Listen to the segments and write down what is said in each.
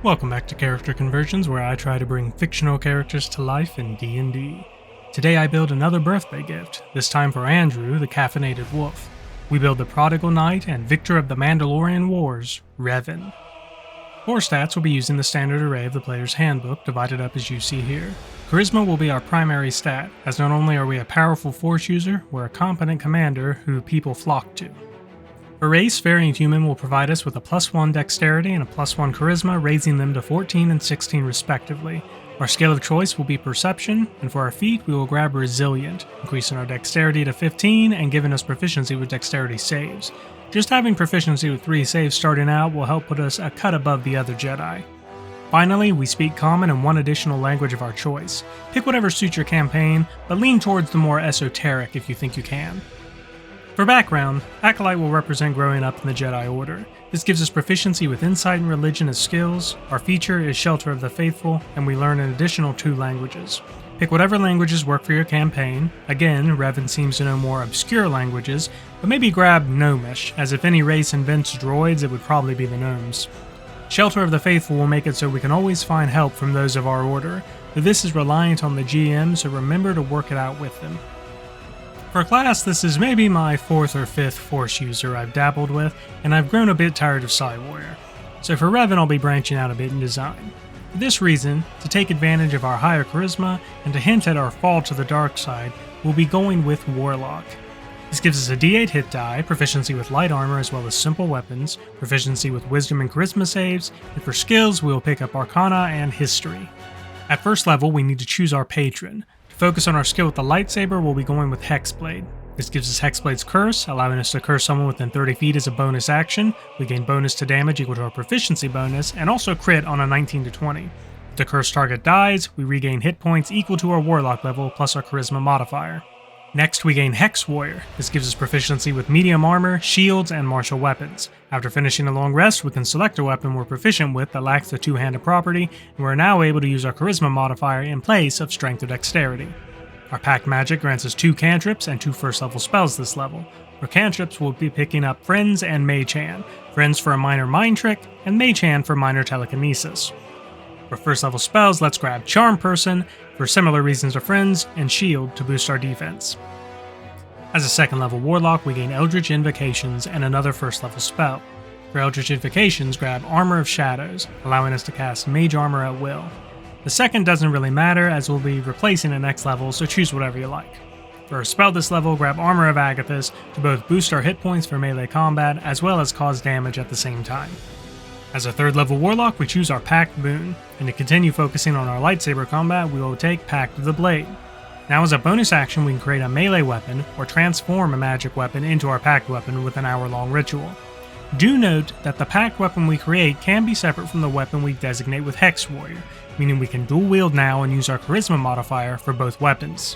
Welcome back to Character Conversions, where I try to bring fictional characters to life in D&D. Today I build another birthday gift, this time for Andrew, the Caffeinated Wolfe. We build the Prodigal Knight and Victor of the Mandalorian Wars, Revan. Core stats will be using the standard array of the player's handbook, divided up as you see here. Charisma will be our primary stat, as not only are we a powerful Force user, we're a competent commander who people flock to. For race, Variant Human will provide us with a +1 Dexterity and a +1 Charisma, raising them to 14 and 16 respectively. Our skill of choice will be Perception, and for our feat we will grab Resilient, increasing our Dexterity to 15 and giving us proficiency with Dexterity saves. Just having proficiency with 3 saves starting out will help put us a cut above the other Jedi. Finally, we speak Common and 1 additional language of our choice. Pick whatever suits your campaign, but lean towards the more esoteric if you think you can. For background, Acolyte will represent growing up in the Jedi Order. This gives us proficiency with Insight and Religion as skills, our feature is Shelter of the Faithful, and we learn an additional 2 languages. Pick whatever languages work for your campaign. Again, Revan seems to know more obscure languages, but maybe grab Gnomish, as if any race invents droids, it would probably be the Gnomes. Shelter of the Faithful will make it so we can always find help from those of our order, but this is reliant on the GM, so remember to work it out with them. For class, this is maybe my 4th or 5th Force user I've dabbled with, and I've grown a bit tired of Psi Warrior. So for Revan I'll be branching out a bit in design. For this reason, to take advantage of our higher charisma, and to hint at our fall to the dark side, we'll be going with Warlock. This gives us a D8 hit die, proficiency with light armor as well as simple weapons, proficiency with wisdom and charisma saves, and for skills we will pick up Arcana and History. At first level we need to choose our patron. To focus on our skill with the lightsaber, we'll be going with Hexblade. This gives us Hexblade's Curse, allowing us to curse someone within 30 feet as a bonus action. We gain bonus to damage equal to our proficiency bonus, and also crit on a 19 to 20. If the cursed target dies, we regain hit points equal to our Warlock level plus our Charisma modifier. Next, we gain Hex Warrior. This gives us proficiency with medium armor, shields, and martial weapons. After finishing a long rest, we can select a weapon we're proficient with that lacks the two-handed property, and we're now able to use our Charisma modifier in place of Strength or Dexterity. Our Pact Magic grants us 2 cantrips and 2 first-level spells this level. For cantrips, we'll be picking up Friends and Mage Hand. Friends for a minor mind trick, and Mage Hand for minor telekinesis. For first-level spells, let's grab Charm Person, for similar reasons to Friends, and Shield to boost our defense. As a second-level Warlock, we gain Eldritch Invocations and another first-level spell. For Eldritch Invocations, grab Armor of Shadows, allowing us to cast Mage Armor at will. The second doesn't really matter, as we'll be replacing it next level, so choose whatever you like. For a spell this level, grab Armor of Agathis to both boost our hit points for melee combat, as well as cause damage at the same time. As a third-level Warlock, we choose our Pact Boon, and to continue focusing on our lightsaber combat, we will take Pact of the Blade. Now as a bonus action, we can create a melee weapon, or transform a magic weapon into our Pact weapon with an hour-long ritual. Do note that the Pact weapon we create can be separate from the weapon we designate with Hex Warrior, meaning we can dual-wield now and use our Charisma modifier for both weapons.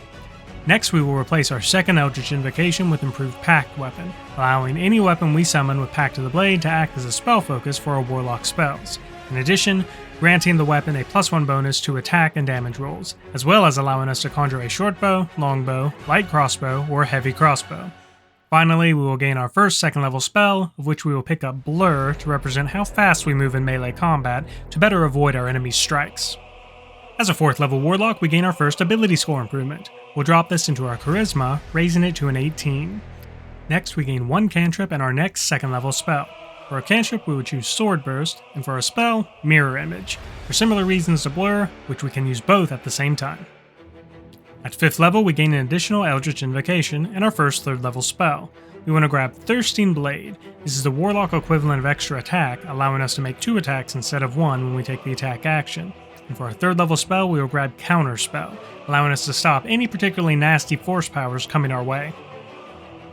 Next, we will replace our second Eldritch Invocation with improved Pact weapon, allowing any weapon we summon with Pact of the Blade to act as a spell focus for our Warlock spells. In addition, granting the weapon a +1 bonus to attack and damage rolls, as well as allowing us to conjure a short bow, long bow, light crossbow, or heavy crossbow. Finally, we will gain our first second-level spell, of which we will pick up Blur to represent how fast we move in melee combat to better avoid our enemy's strikes. As a 4th-level Warlock, we gain our first ability score improvement. We'll drop this into our Charisma, raising it to an 18. Next, we gain 1 cantrip and our next 2nd-level spell. For a cantrip, we would choose Sword Burst, and for a spell, Mirror Image, for similar reasons to Blur, which we can use both at the same time. At 5th level, we gain an additional Eldritch Invocation and our first 3rd-level spell. We want to grab Thirsting Blade. This is the Warlock equivalent of extra attack, allowing us to make 2 attacks instead of 1 when we take the attack action. And for our 3rd-level spell, we will grab Counter Spell, allowing us to stop any particularly nasty force powers coming our way.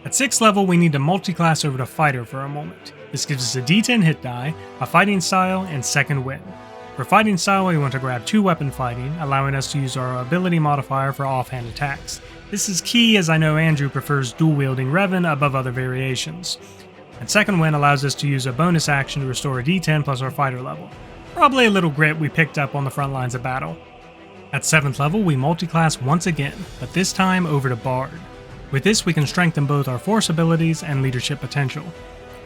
At 6th level, we need to multi-class over to Fighter for a moment. This gives us a D10 hit die, a fighting style, and second wind. For fighting style, we want to grab 2 weapon fighting, allowing us to use our ability modifier for offhand attacks. This is key, as I know Andrew prefers dual-wielding Revan above other variations. And second wind allows us to use a bonus action to restore a D10 plus our fighter level. Probably a little grit we picked up on the front lines of battle. At 7th level, we multi-class once again, but this time over to Bard. With this, we can strengthen both our force abilities and leadership potential.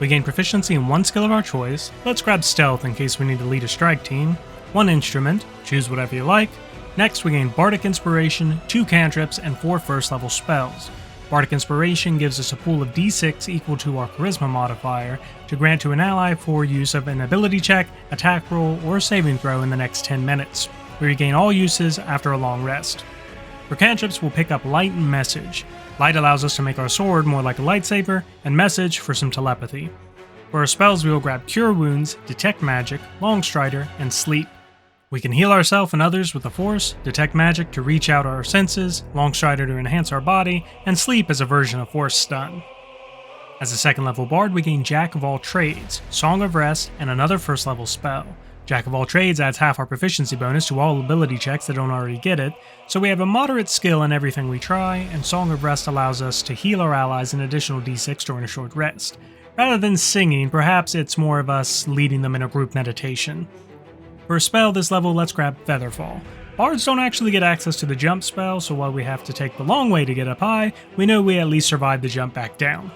We gain proficiency in one skill of our choice. Let's grab Stealth in case we need to lead a strike team. One instrument, choose whatever you like. Next, we gain Bardic Inspiration, 2 cantrips, and 4 first level spells. Bardic Inspiration gives us a pool of d6 equal to our Charisma modifier to grant to an ally for use of an ability check, attack roll, or saving throw in the next 10 minutes. We regain all uses after a long rest. For cantrips, we'll pick up Light and Message. Light allows us to make our sword more like a lightsaber, and Message for some telepathy. For our spells, we will grab Cure Wounds, Detect Magic, Long Strider, and Sleep. We can heal ourselves and others with the Force, Detect Magic to reach out our senses, Long Strider to enhance our body, and Sleep as a version of Force Stun. As a second level bard, we gain Jack of All Trades, Song of Rest, and another first level spell. Jack of All Trades adds half our proficiency bonus to all ability checks that don't already get it, so we have a moderate skill in everything we try, and Song of Rest allows us to heal our allies an additional d6 during a short rest. Rather than singing, perhaps it's more of us leading them in a group meditation. For a spell this level, let's grab Featherfall. Bards don't actually get access to the jump spell, so while we have to take the long way to get up high, we know we at least survive the jump back down.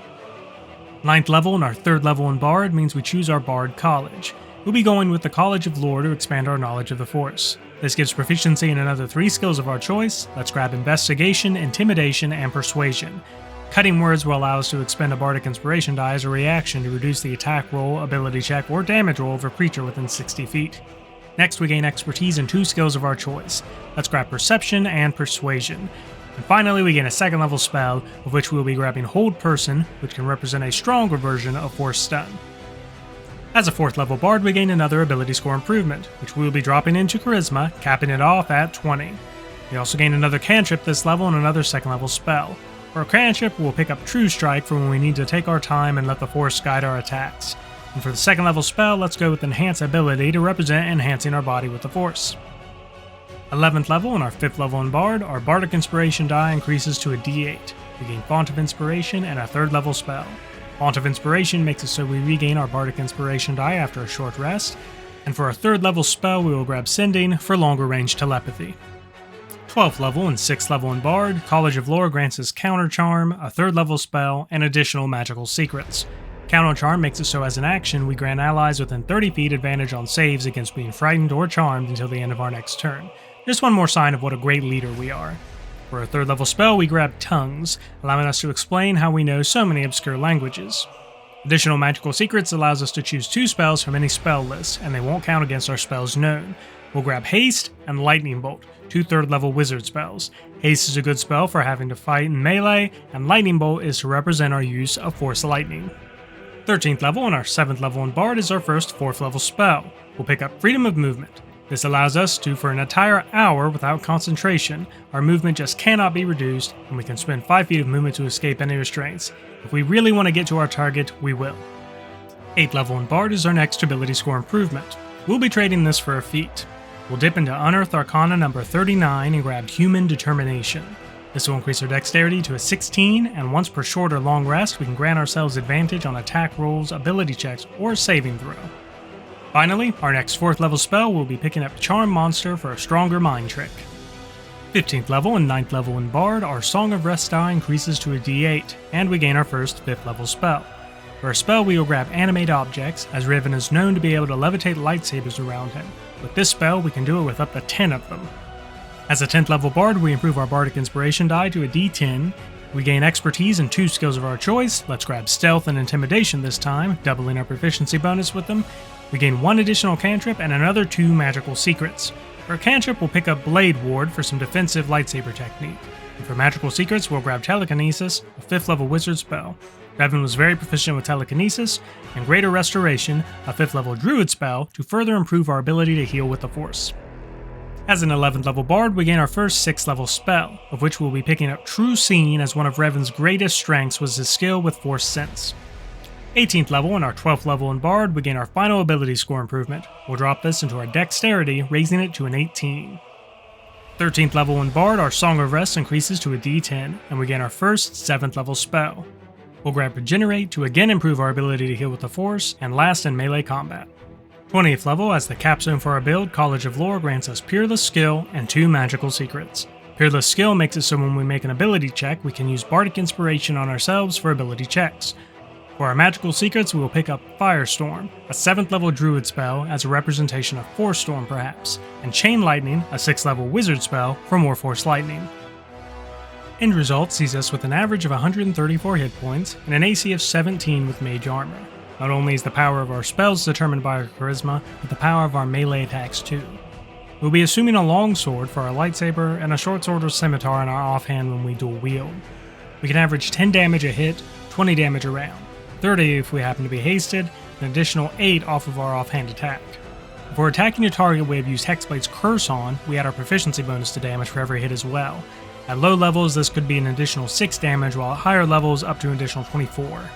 9th level and our 3rd level in Bard means we choose our Bard College. We'll be going with the College of Lore to expand our knowledge of the Force. This gives proficiency in another 3 skills of our choice. Let's grab Investigation, Intimidation, and Persuasion. Cutting Words will allow us to expend a Bardic Inspiration die as a reaction to reduce the attack roll, ability check, or damage roll of a creature within 60 feet. Next, we gain expertise in 2 skills of our choice. Let's grab Perception and Persuasion. And finally, we gain a 2nd level spell, of which we will be grabbing Hold Person, which can represent a stronger version of Force Stun. As a 4th level bard, we gain another ability score improvement, which we will be dropping into Charisma, capping it off at 20. We also gain another cantrip this level and another 2nd level spell. For a cantrip, we'll pick up True Strike for when we need to take our time and let the Force guide our attacks. And for the 2nd level spell, let's go with Enhance Ability to represent enhancing our body with the Force. 11th level and our 5th level in Bard, our Bardic Inspiration die increases to a d8. We gain Font of Inspiration and a 3rd level spell. Font of Inspiration makes it so we regain our Bardic Inspiration die after a short rest. And for our 3rd level spell, we will grab Sending for longer range telepathy. 12th level and 6th level in Bard, College of Lore grants us Counter Charm, a 3rd level spell, and additional magical secrets. Counter Charm makes it so as an action, we grant allies within 30 feet advantage on saves against being frightened or charmed until the end of our next turn. Just one more sign of what a great leader we are. For a 3rd level spell, we grab Tongues, allowing us to explain how we know so many obscure languages. Additional magical secrets allows us to choose 2 spells from any spell list, and they won't count against our spells known. We'll grab Haste and Lightning Bolt, 2 3rd level wizard spells. Haste is a good spell for having to fight in melee, and Lightning Bolt is to represent our use of Force Lightning. 13th level and our 7th level in Bard is our first 4th level spell. We'll pick up Freedom of Movement. This allows us to, for an entire hour without concentration, our movement just cannot be reduced, and we can spend 5 feet of movement to escape any restraints. If we really want to get to our target, we will. 8th level in Bard is our next ability score improvement. We'll be trading this for a feat. We'll dip into Unearthed Arcana number 39 and grab Human Determination. This will increase our dexterity to a 16, and once per short or long rest, we can grant ourselves advantage on attack rolls, ability checks, or saving throw. Finally, our next 4th level spell will be picking up Charm Monster for a stronger mind trick. 15th level and 9th level in Bard, our Song of Rest die increases to a d8, and we gain our first 5th level spell. For a spell, we will grab Animate Objects, as Revan is known to be able to levitate lightsabers around him. With this spell, we can do it with up to 10 of them. As a 10th level bard, we improve our Bardic Inspiration die to a d10. We gain expertise in 2 skills of our choice. Let's grab Stealth and Intimidation this time, doubling our proficiency bonus with them. We gain 1 additional cantrip and another 2 magical secrets. For a cantrip, we'll pick up Blade Ward for some defensive lightsaber technique. And for magical secrets, we'll grab Telekinesis, a 5th level wizard spell. Revan was very proficient with Telekinesis, and Greater Restoration, a 5th level druid spell, to further improve our ability to heal with the Force. As an 11th level bard, we gain our first 6th level spell, of which we'll be picking up True Seeing, as one of Revan's greatest strengths was his skill with Force Sense. 18th level and our 12th level in Bard, we gain our final ability score improvement. We'll drop this into our Dexterity, raising it to an 18. 13th level in Bard, our Song of Rest increases to a d10, and we gain our first 7th level spell. We'll grab Regenerate to again improve our ability to heal with the Force, and last in melee combat. 20th level, as the capstone for our build, College of Lore grants us Peerless Skill and 2 magical secrets. Peerless Skill makes it so when we make an ability check, we can use Bardic Inspiration on ourselves for ability checks. For our magical secrets, we will pick up Firestorm, a 7th level druid spell as a representation of Force Storm perhaps, and Chain Lightning, a 6th level wizard spell for more Force Lightning. End result sees us with an average of 134 hit points and an AC of 17 with mage armor. Not only is the power of our spells determined by our charisma, but the power of our melee attacks too. We'll be assuming a long sword for our lightsaber and a short sword or scimitar in our offhand when we dual wield. We can average 10 damage a hit, 20 damage a round, 30 if we happen to be hasted, an additional 8 off of our offhand attack. If we're attacking a target we have used Hexblade's Curse on, we add our proficiency bonus to damage for every hit as well. At low levels, this could be an additional 6 damage, while at higher levels, up to an additional 24.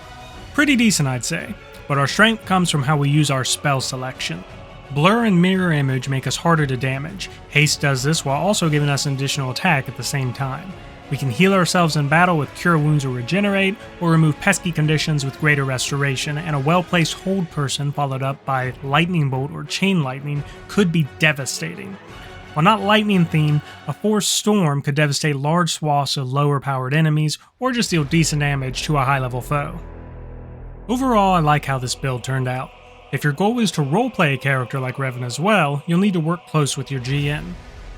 Pretty decent, I'd say, but our strength comes from how we use our spell selection. Blur and Mirror Image make us harder to damage. Haste does this while also giving us an additional attack at the same time. We can heal ourselves in battle with Cure Wounds or Regenerate, or remove pesky conditions with Greater Restoration, and a well-placed Hold Person followed up by Lightning Bolt or Chain Lightning could be devastating. While not lightning themed, a Force Storm could devastate large swaths of lower powered enemies, or just deal decent damage to a high level foe. Overall, I like how this build turned out. If your goal is to roleplay a character like Revan as well, you'll need to work close with your GM.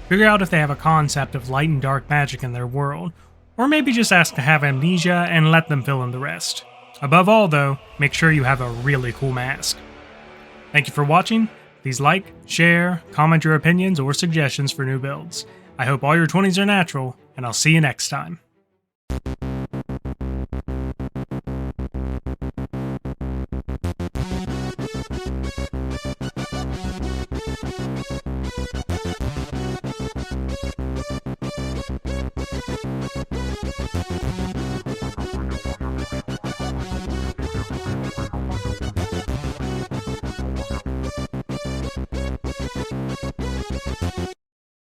Figure out if they have a concept of light and dark magic in their world, or maybe just ask to have amnesia and let them fill in the rest. Above all though, make sure you have a really cool mask. Thank you for watching. Please like, share, comment your opinions or suggestions for new builds. I hope all your 20s are natural, and I'll see you next time.